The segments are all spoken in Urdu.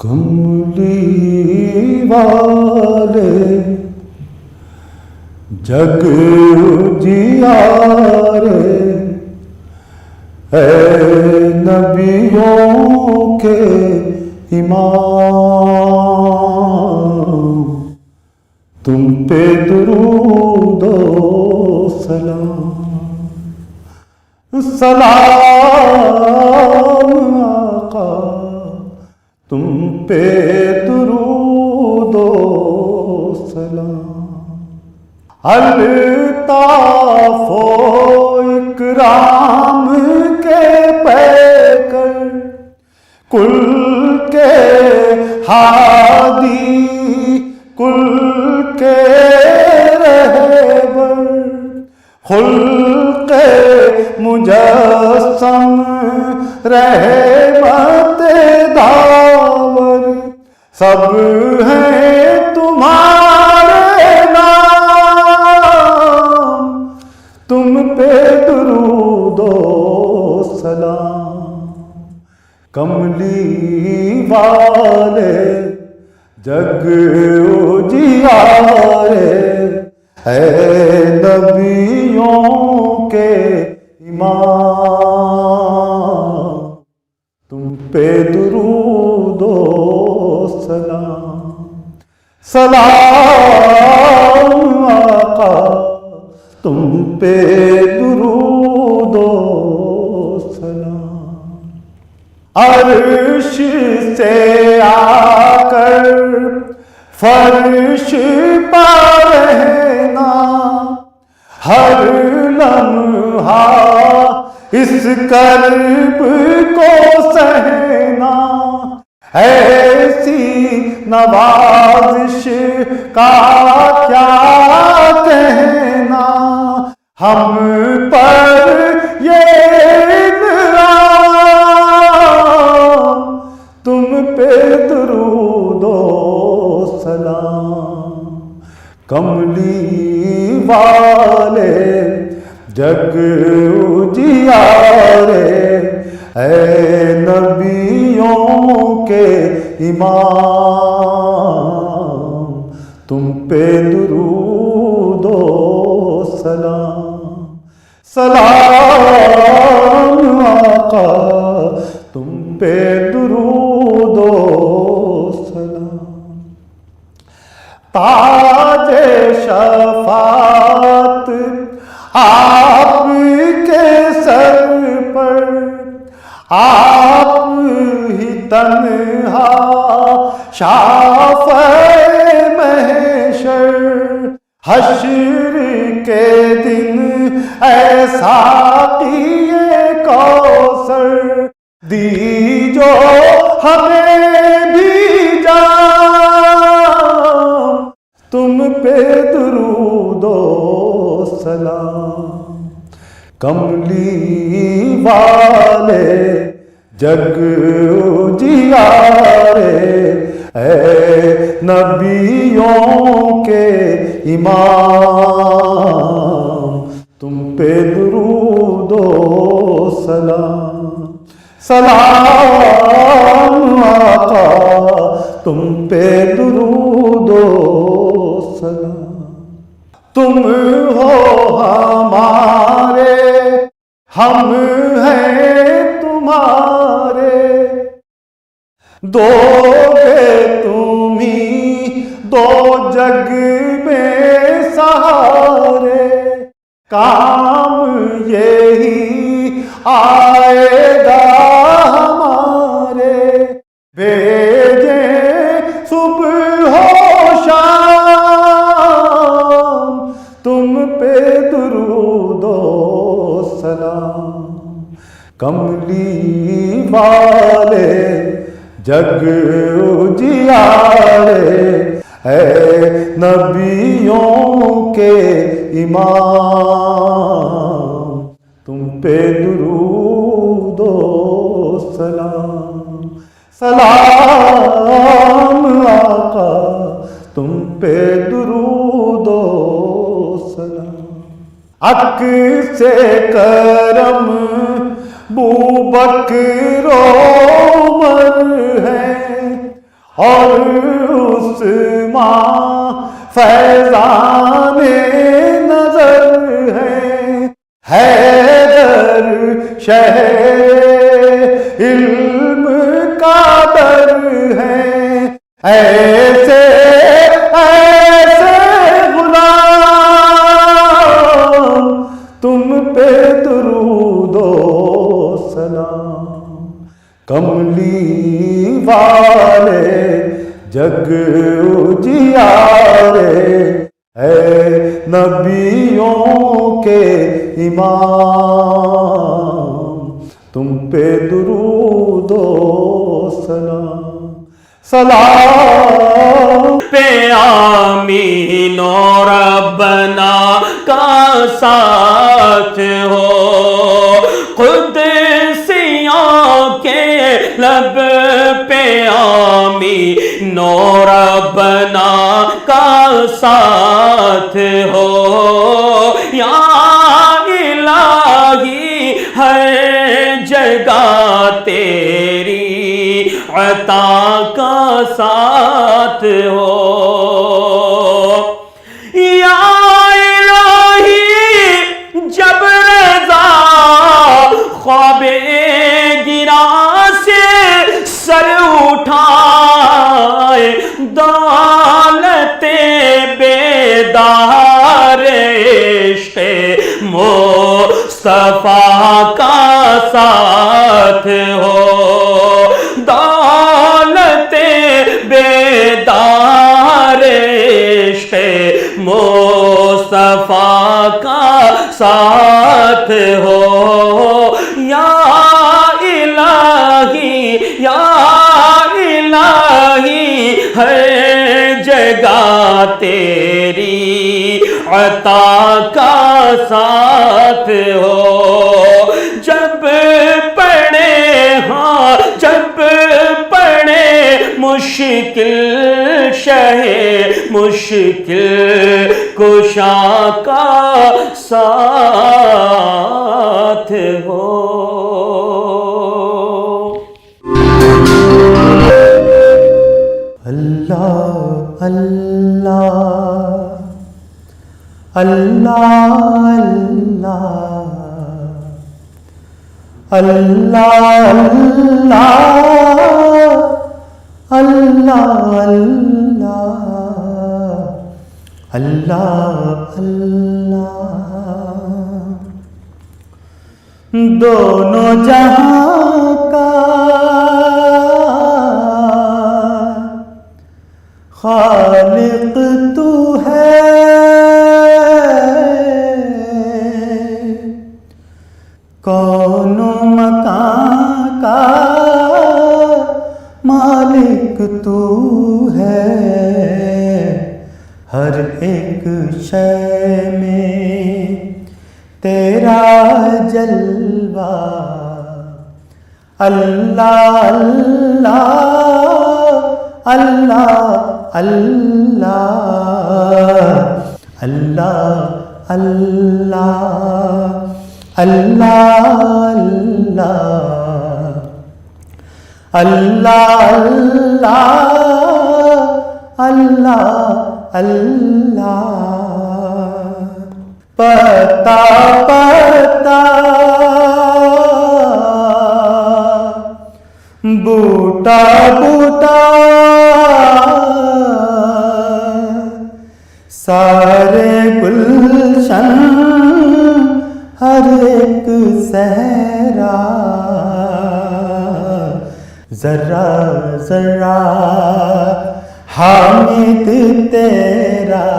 کملی والے جگ جیارے اے نبیوں کے امام، تم پہ درود و سلام، سلام آقا تم پہ درود و سلام، الطاف و اکرام کے پیکر، کل کے ہادی، کل کے رہبر، خلق مجسم رحمت داور، سب ہیں تمہارے نام، تم پہ درود و سلام، کملی والے جگ اجیارے اے نبیوں کے امام، تم پہ درود و سلام، سلام آقا تم پہ درود و سلام، عرش سے آ کر فرش پر رہنا، ہر لمحہ اس کرب کو سہنا، ایسی نوازش کا کیا کہنا، ہم پر یہ انعام، تم پہ درود و سلام، کملی والے جگ اجیارے اے نبیوں کے امام، تم پہ درود و سلام، سلام آقا تم پہ درود و سلام، تاج شفاعت آپ کے سر پر، آپ ہی تنہا شافع محشر، حشر کے دن اے ساقی کوثر، دی جو ہمیں بھی جام، تم پہ درود و سلام، کملی والے جگ اجیارے اے نبیوں کے امام، تم پہ درود و سلام، سلام آقا تم پہ درود و سلام، تم ہو ہمارے، ہم ہیں تمہارے، دو گے تم ہی دو جگ میں سہارے، کام یہی آئے گا ہمارے، بھیجیں صبح و شام، تم پہ درود و سلام، کملی والے جگ اجیارے اے نبیوں کے امام، تم پہ درود و سلام، سلام آقا تم پہ درود و سلام، عکس کرم بوبکر و عمر ہے، اور عثمان فیضان نظر ہے، حیدر شہر علم کا در ہے، ایسے ایسے غلام تم پہ درود و سلام، کملی والے جگ اجیارے، اے نبیوں کے امام تم پہ درود و سلام، سلام پہ آمین و ربنا کا ساتھ ہو، قدسیوں کے لب پہ آمین و ربنا کا ساتھ ہو، یا الہی ہر جگہ تیری عطا کا ساتھ ہو، یا الہی جب رضا خواب گرا سے سر اٹھائے، دولت بیدار عشق مصطفیٰ کا ساتھ ہو، دولت بیدار عشق مصطفیٰ کا ساتھ ہو، یا الہی ہر جگہ تیری عطا کا ساتھ ہو، جب پڑے مشکل شہ مشکل کشا کا ساتھ ہو۔ اللہ اللہ اللہ اللہ اللہ اللہ اللہ اللہ، دونوں جہاں کا خالق تو ہے، کون و مکان کا مالک تو ہے، ہر ایک شے میں تیرا جلوہ، اللہ اللہ اللہ اللہ اللہ اللہ اللہ اللہ اللہ اللہ، پتا پتا بوٹا بوٹا سارے گلشن ہر ایک صحرا، ذرا ذرا حامد تیرا،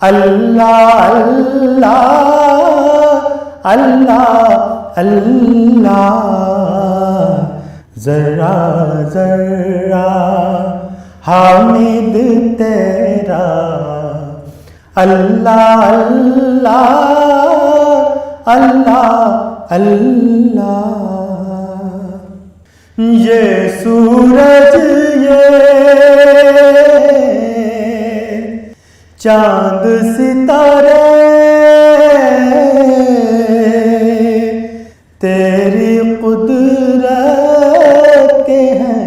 اللہ اللہ اللہ اللہ، ذرا ذرا حامد تیرا، اللہ اللہ اللہ اللہ، یہ سورج یہ چاند ستارے تیری قدرت کے ہیں